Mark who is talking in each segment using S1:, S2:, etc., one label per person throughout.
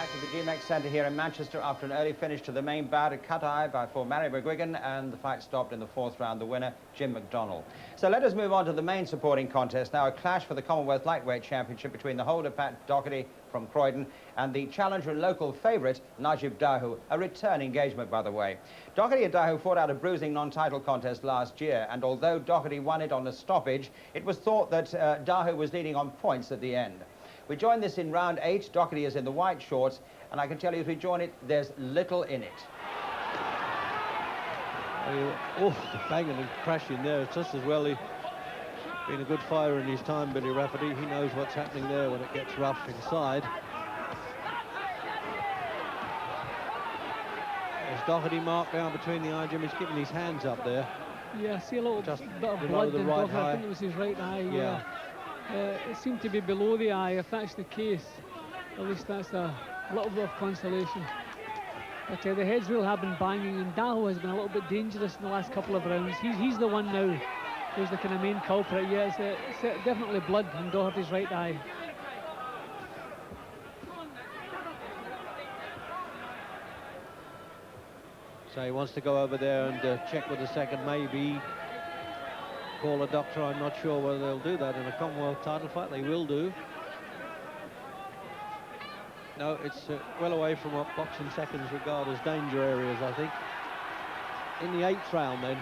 S1: Back to the G-Mex Centre here in Manchester after an early finish to the main bout, a cut-eye for Mary McGuigan, and the fight stopped in the fourth round. The winner, Jim McDonnell. So let us move on to the main supporting contest now, a clash for the Commonwealth Lightweight Championship between the holder, Pat Doherty from Croydon, and the challenger and local favourite, Najib Daho, a return engagement, by the way. Doherty and Daho fought out a bruising non-title contest last year, and although Doherty won it on a stoppage, it was thought that Daho was leading on points at the end. We join this in round 8. Doherty is in the white shorts, and I can tell you as we join it, there's little in it.
S2: Oh, the banging and crashing there. It's just as well he's been a good fighter in his time, Billy Rafferty. He knows what's happening there when it gets rough inside. There's Doherty marked down between the eye, Jim. He's giving his hands up there.
S3: Yeah, I see a little bit of blood in Doherty. I think it was his right eye. Yeah. It seemed to be below the eye. If that's the case, at least that's a little bit of consolation. But the heads really have been banging, and Daho has been a little bit dangerous in the last couple of rounds. He's the one now who's the kind of main culprit. Yeah, it's definitely blood in Doherty's right eye.
S2: So he wants to go over there and check with the second, maybe call a doctor. I'm not sure whether they'll do that in a Commonwealth title fight. They will do. No, it's well away from what boxing seconds regard as danger areas, I think. In the 8th round then.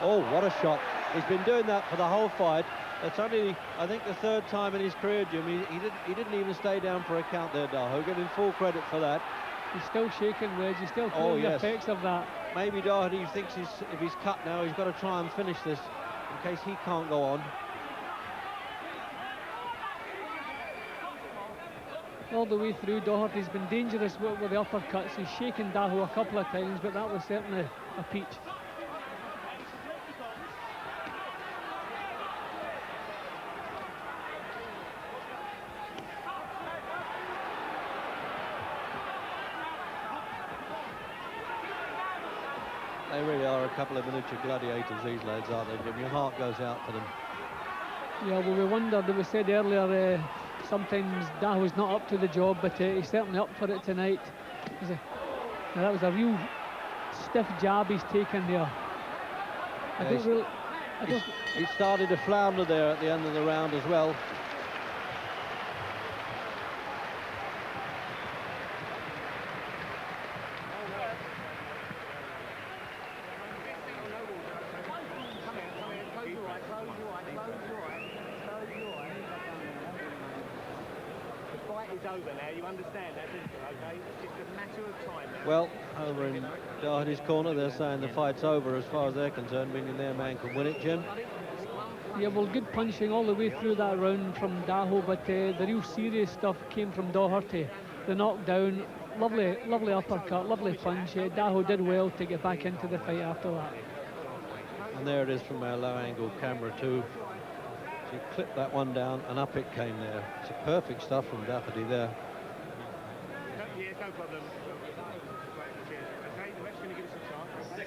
S2: Oh, what a shot. He's been doing that for the whole fight. It's only, I think, the 3rd time in his career, Jim. He didn't even stay down for a count there, Daho. Give him full credit for that.
S3: He's still shaking, Wedge. He's still feeling the effects of that.
S2: Maybe Doherty thinks if he's cut now, he's got to try and finish this in case he can't go on.
S3: All the way through, Doherty's been dangerous with the uppercuts. He's shaken Daho a couple of times, but that was certainly a peach.
S2: They really are a couple of miniature gladiators, these lads, aren't they, Jim? Your heart goes out for them.
S3: Yeah, well, we wondered, it was said earlier, sometimes Daho's not up to the job, but he's certainly up for it tonight. That was a real stiff jab he's taken there.
S2: He started to flounder there at the end of the round as well.
S4: Over now, you understand that, don't you? Okay, it's just a matter of time now.
S2: Well, over in Doherty's corner, they're saying the fight's over as far as they're concerned, meaning their man can win it, Jim.
S3: Yeah, well, good punching all the way through that round from Daho, but the real serious stuff came from Doherty. The knockdown, lovely uppercut, lovely punch. Daho did well to get back into the fight after that.
S2: And there it is from our low-angle camera too. He clipped that one down, and up it came there. It's a perfect stuff from Doherty there.
S4: Yeah, no problem. Okay, the ref's going to give us a chance.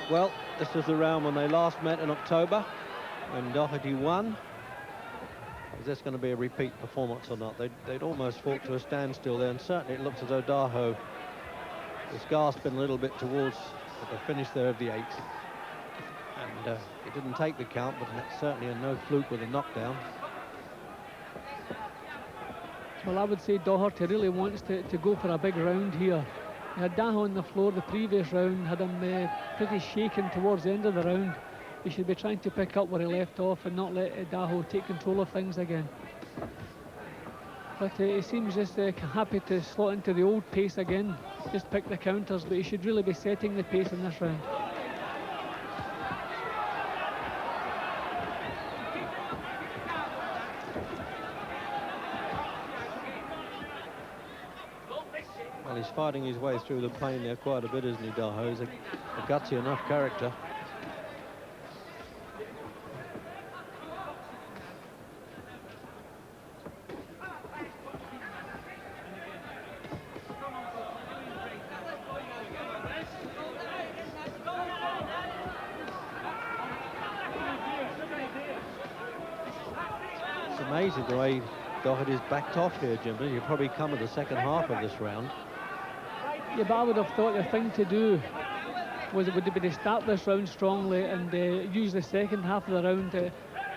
S2: Well, this was the round when they last met in October, when Doherty won. Is this going to be a repeat performance or not? They'd almost fought to a standstill there, and certainly it looks as though Daho was gasping a little bit towards the finish there of the 8th. And he didn't take the count, but it's certainly a no fluke with a knockdown.
S3: Well, I would say Doherty really wants to go for a big round here. He had Daho on the floor the previous round, had him pretty shaken towards the end of the round. He should be trying to pick up where he left off and not let Daho take control of things again. But he seems just happy to slot into the old pace again, just pick the counters, but he should really be setting the pace in this round.
S2: Well, he's fighting his way through the pain there quite a bit, isn't he, Daho? He's a gutsy enough character. It's amazing the way Doherty's backed off here, Jim. He'll probably come in the second half of this round.
S3: Yeah, but I would have thought the thing to do would be to start this round strongly and use the second half of the round to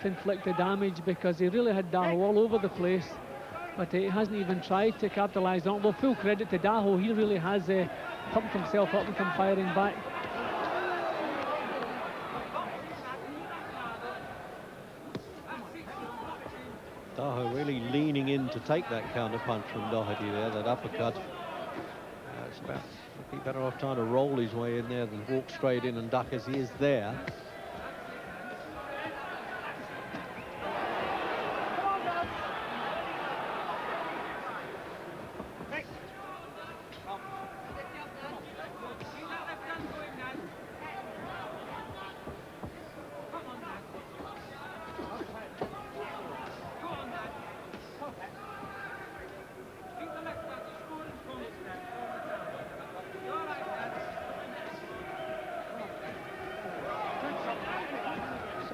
S3: inflict the damage, because he really had Daho all over the place, but he hasn't even tried to capitalise on it. Although full credit to Daho, he really has pumped himself up and come firing back.
S2: Daho really leaning in to take that counter punch from Doherty there, that uppercut. It's about, he'd be better off trying to roll his way in there than walk straight in and duck as he is there.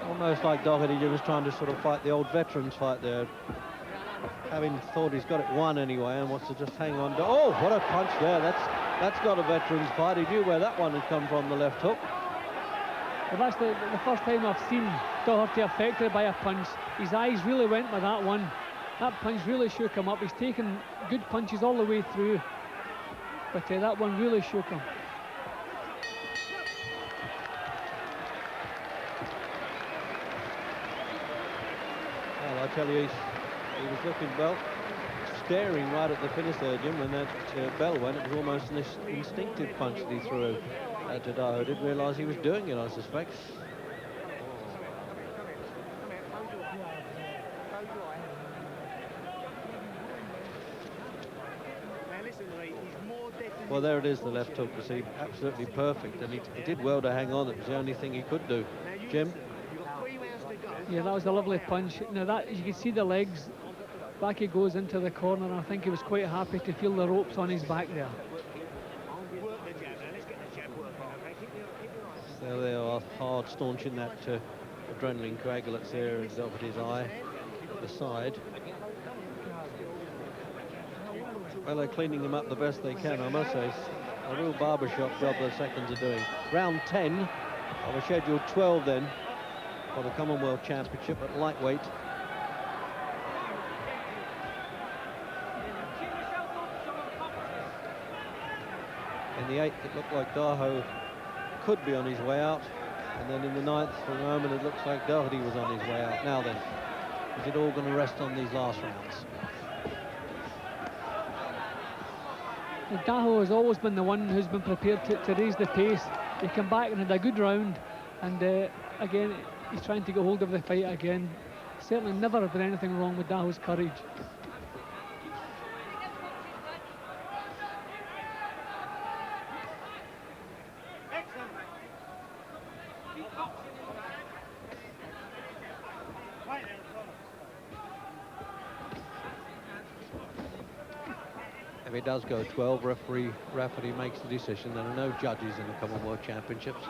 S2: Almost like Doherty was trying to sort of fight the old veterans fight there, having thought he's got it won anyway and wants to just hang on to. Oh, what a punch there. That's not a veterans fight. He knew where that one had come from, the left hook.
S3: Well, that's the first time I've seen Doherty affected by a punch. His eyes really went with that one. That punch really shook him up. He's taken good punches all the way through, but that one really shook him.
S2: Well, I tell you, he was looking well, staring right at the finish there, Jim, when that bell went. It was almost an instinctive punch that he threw to Daho. Didn't realise he was doing it, I suspect. Well, there it is, the left hook, you see, absolutely perfect, and he did well to hang on. It was the only thing he could do. Jim?
S3: Yeah, that was a lovely punch. Now that, you can see the legs, back he goes into the corner, and I think he was quite happy to feel the ropes on his back there.
S2: So they are hard staunching that adrenaline coagulates there in Doherty's eye, the side. Well, they're cleaning them up the best they can, I must say. It's a real barbershop job the seconds are doing. Round 10 of a scheduled 12 then for the Commonwealth Championship at lightweight. In the 8th, it looked like Daho could be on his way out, and then in the 9th, for a moment, it looks like Doherty was on his way out. Now then, is it all going to rest on these last rounds?
S3: Daho has always been the one who's been prepared to raise the pace. He came back and had a good round, and again, he's trying to get hold of the fight again. Certainly never been anything wrong with Daho's courage.
S2: If it does go 12, referee Rafferty makes the decision. There are no judges in the Commonwealth Championships.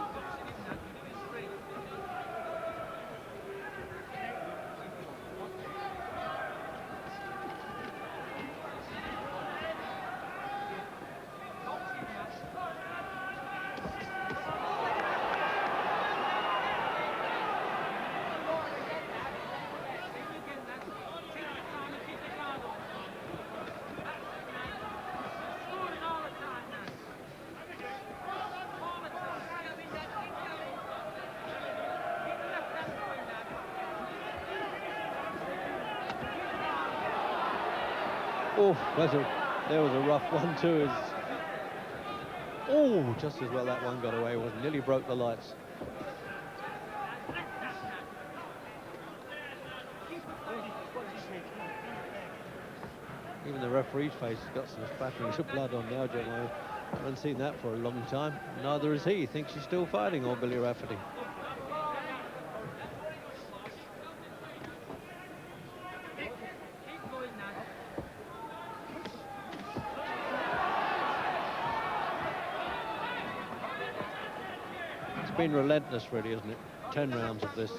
S2: Oh, there was a rough one too. Oh, just as well that one got away. It nearly broke the lights. Even the referee's face has got some spatterings of blood on now, Jim. I haven't seen that for a long time. Neither is he. He thinks he's still fighting, old Billy Rafferty. Been relentless, really, isn't it? 10 rounds of this.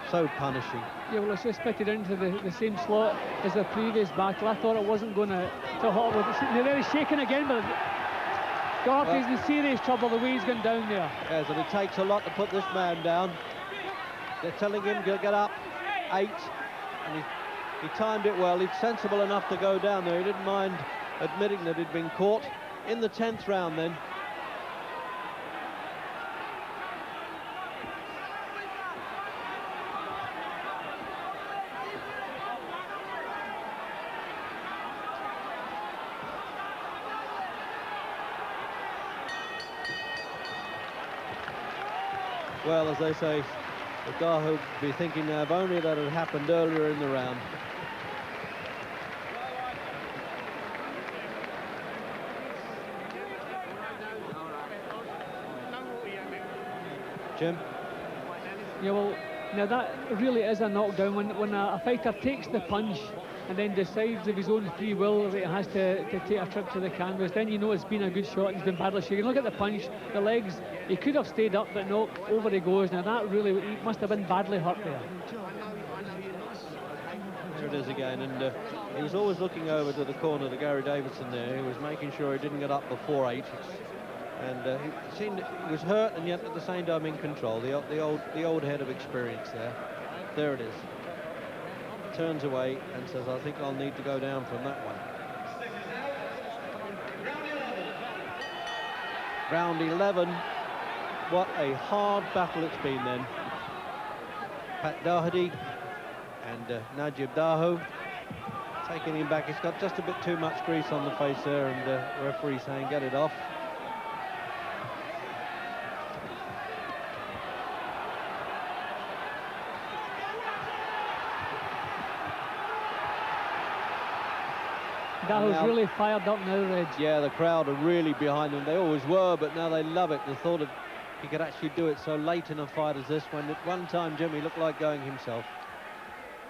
S2: So punishing.
S3: Yeah, well, it's just fitted into the same slot as the previous battle. I thought it wasn't going to hurt. They're very shaken again, but Doherty's in serious trouble the way he's gone down there.
S2: Yes, and it takes a lot to put this man down. They're telling him to get up 8, and he timed it well. He's sensible enough to go down there. He didn't mind admitting that he'd been caught in the 10th round then. Well, as they say, Daho would be thinking now, if only that had happened earlier in the round. Jim?
S3: Yeah, well, now that really is a knockdown. When a fighter takes the punch and then decides of his own free will that he has to take a trip to the canvas, then you know it's been a good shot and he's been badly shaken. Look at the punch, the legs. He could have stayed up, but no, over he goes. Now that really, he must have been badly hurt there.
S2: There it is again, and he was always looking over to the corner to Gary Davidson there. He was making sure he didn't get up before 8. And he seemed he was hurt and yet at the same time in control. The old head of experience there. There it is. Turns away and says, I think I'll need to go down from that one. Round 11. What a hard battle it's been then. Pat Doherty and Najib Daho taking him back. He's got just a bit too much grease on the face there, and the referee saying get it off.
S3: Daho's really fired up now, Reg.
S2: Yeah, the crowd are really behind them. They always were, but now they love it. The thought of he could actually do it so late in a fight as this, when at one time Jimmy looked like going himself.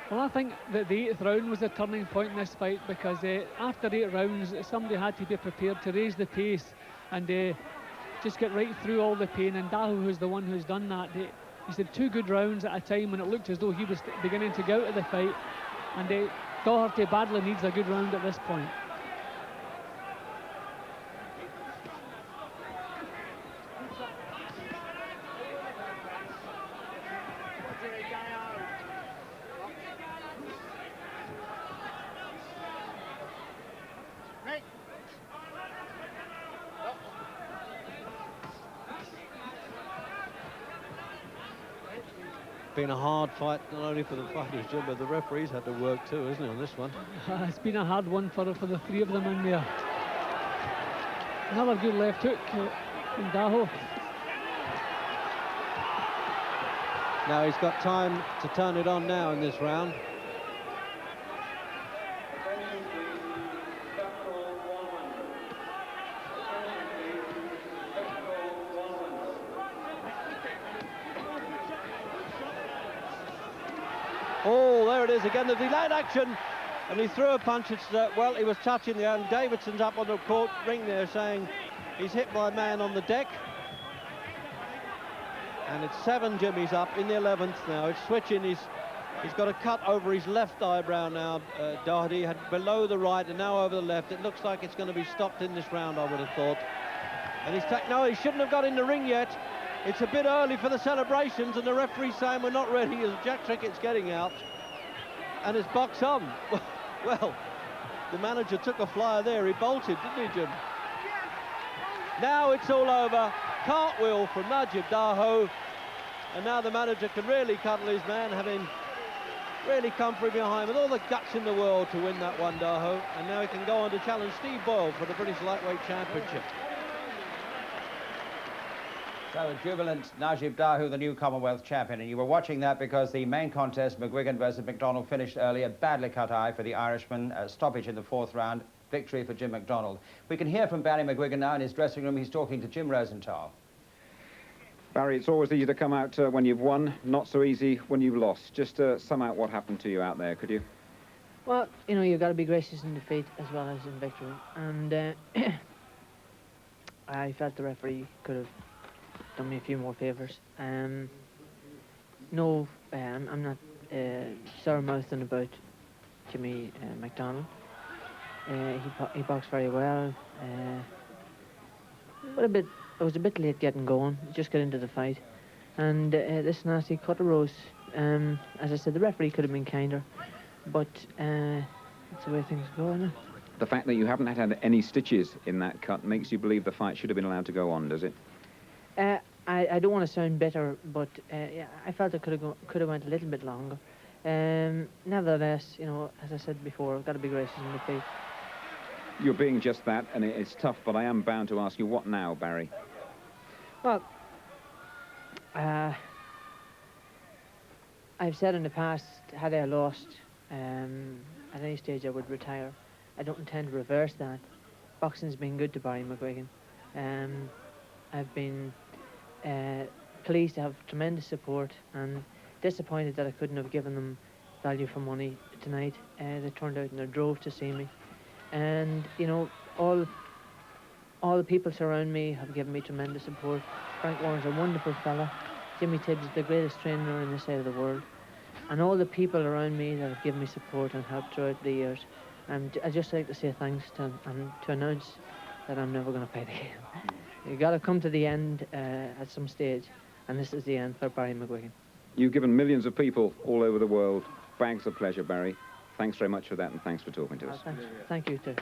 S3: Well, I think that the 8th round was a turning point in this fight, because after 8 rounds, somebody had to be prepared to raise the pace and just get right through all the pain. And Daho was the one who's done that. He's had 2 good rounds at a time when it looked as though he was beginning to go out of the fight. And Doherty badly needs a good round at this point.
S2: Been a hard fight, not only for the fighters, Jim, but the referees had to work too, isn't it, on this one?
S3: It's been a hard one for the 3 of them in there. Another good left hook from Daho.
S2: Now he's got time to turn it on now in this round. Oh, there it is again, the delayed action, and he threw a punch. It's well, he was touching the and Davidson's up on the court ring there saying he's hit by a man on the deck. And it's 7 Jimmy's up in the 11th now. It's switching. He's got a cut over his left eyebrow now. Doherty had below the right and now over the left. It looks like it's going to be stopped in this round, I would have thought. And he's no, he shouldn't have got in the ring yet. It's a bit early for the celebrations, and the referee's saying we're not ready as Jack Trickett's getting out. And it's box on. Well, the manager took a flyer there. He bolted, didn't he, Jim? Now it's all over. Cartwheel from Najib Daho. And now the manager can really cuddle his man, having really come from behind with all the guts in the world to win that one, Daho. And now he can go on to challenge Steve Boyle for the British Lightweight Championship.
S1: So jubilant Najib Daho, the new Commonwealth champion, and you were watching that because the main contest, McGuigan versus McDonald, finished earlier. Badly cut eye for the Irishman. Stoppage in the 4th round. Victory for Jim McDonald. We can hear from Barry McGuigan now in his dressing room. He's talking to Jim Rosenthal.
S5: Barry, it's always easy to come out when you've won, not so easy when you've lost. Just sum out what happened to you out there, could you?
S6: Well, you know, you've got to be gracious in defeat as well as in victory. And I felt the referee could have done me a few more favours. no, I'm not sour-mouthing about Jimmy McDonald. He boxed very well. But I was a bit late getting going. Just got into the fight, and this nasty cut arose. As I said, the referee could have been kinder, but that's the way things go, isn't it?
S5: The fact that you haven't had any stitches in that cut makes you believe the fight should have been allowed to go on, does it?
S6: I don't want to sound bitter, but yeah, I felt it could have went a little bit longer. Nevertheless, you know, as I said before, I've got to be gracious in defeat.
S5: You're being just that, and it's tough, but I am bound to ask you, what now, Barry?
S6: Well, I've said in the past, had I lost at any stage, I would retire. I don't intend to reverse that. Boxing's been good to Barry McGuigan. I've been pleased to have tremendous support and disappointed that I couldn't have given them value for money tonight. They turned out in their drove to see me. And, you know, all the people surround me have given me tremendous support. Frank Warren's a wonderful fella. Jimmy Tibbs is the greatest trainer on this side of the world. And all the people around me that have given me support and help throughout the years. And I'd just like to say thanks to them and to announce that I'm never going to fight again. You've got to come to the end at some stage, and this is the end for Barry McGuigan.
S5: You've given millions of people all over the world bags of pleasure, Barry. Thanks very much for that, and thanks for talking to us.
S6: Thank you, too.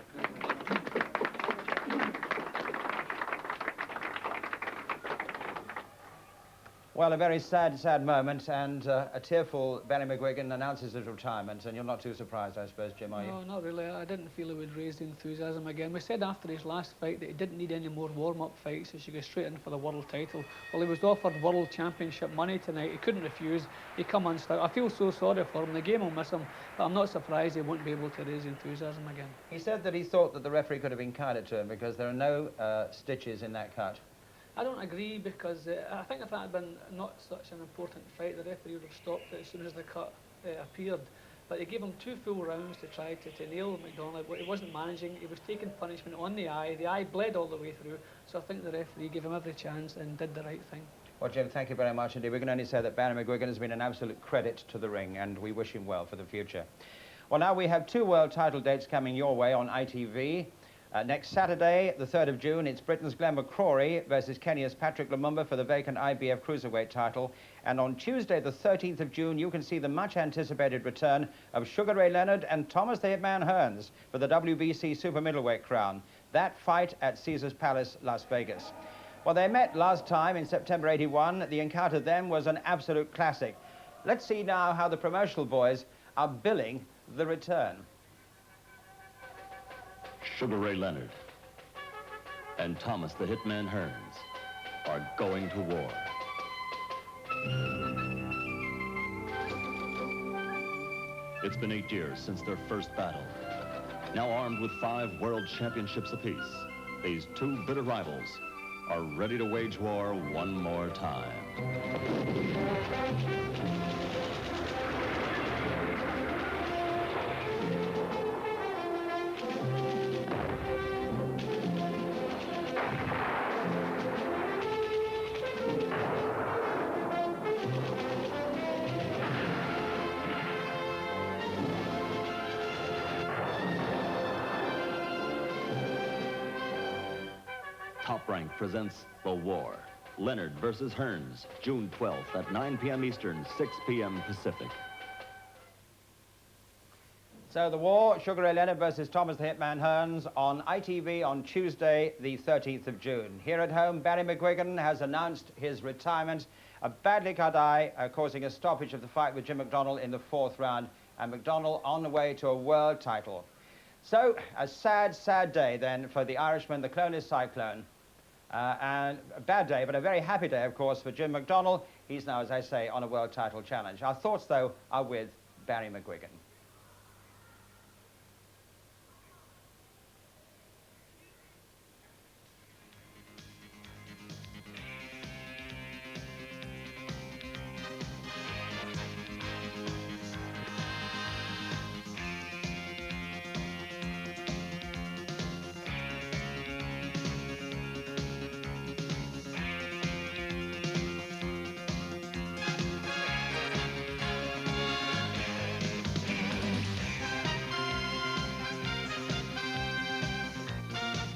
S1: Well, a very sad, sad moment, and a tearful Barry McGuigan announces his retirement, and you're not too surprised, I suppose, Jim, are you?
S3: No, not really. I didn't feel it would raise the enthusiasm again. We said after his last fight that he didn't need any more warm-up fights. He should go straight in for the world title. Well, he was offered world championship money tonight. He couldn't refuse. He come unstuck. I feel so sorry for him. The game will miss him, but I'm not surprised he won't be able to raise the enthusiasm again.
S1: He said that he thought that the referee could have been kinder to him because there are no stitches in that cut.
S3: I don't agree, because I think if that had been not such an important fight, the referee would have stopped it as soon as the cut appeared. But he gave him 2 full rounds to try to nail McDonald. He wasn't managing. He was taking punishment on the eye. The eye bled all the way through. So I think the referee gave him every chance and did the right thing.
S1: Well, Jim, thank you very much indeed. We can only say that Barry McGuigan has been an absolute credit to the ring, and we wish him well for the future. Well, now we have 2 world title dates coming your way on ITV. Next Saturday, the 3rd of June, it's Britain's Glenn McCrory versus Kenya's Patrick Lumumba for the vacant IBF Cruiserweight title. And on Tuesday, the 13th of June, you can see the much-anticipated return of Sugar Ray Leonard and Thomas the Hitman Hearns for the WBC Super Middleweight crown. That fight at Caesars Palace, Las Vegas. Well, they met last time in September '81. The encounter then was an absolute classic. Let's see now how the promotional boys are billing the return.
S7: Sugar Ray Leonard and Thomas the Hitman Hearns are going to war. It's been 8 years since their first battle. Now armed with 5 world championships apiece, these 2 bitter rivals are ready to wage war one more time. Top Rank presents The War. Leonard versus Hearns, June 12th at 9 p.m. Eastern, 6 p.m. Pacific.
S1: So the war, Sugar Ray Leonard versus Thomas the Hitman Hearns on ITV on Tuesday, the 13th of June. Here at home, Barry McGuigan has announced his retirement. A badly cut eye causing a stoppage of the fight with Jim McDonald in the 4th round, and McDonald on the way to a world title. So, a sad, sad day then for the Irishman, the Clonus Cyclone. And a bad day, but a very happy day, of course, for Jim McDonald. He's now, as I say, on a world title challenge. Our thoughts, though, are with Barry McGuigan.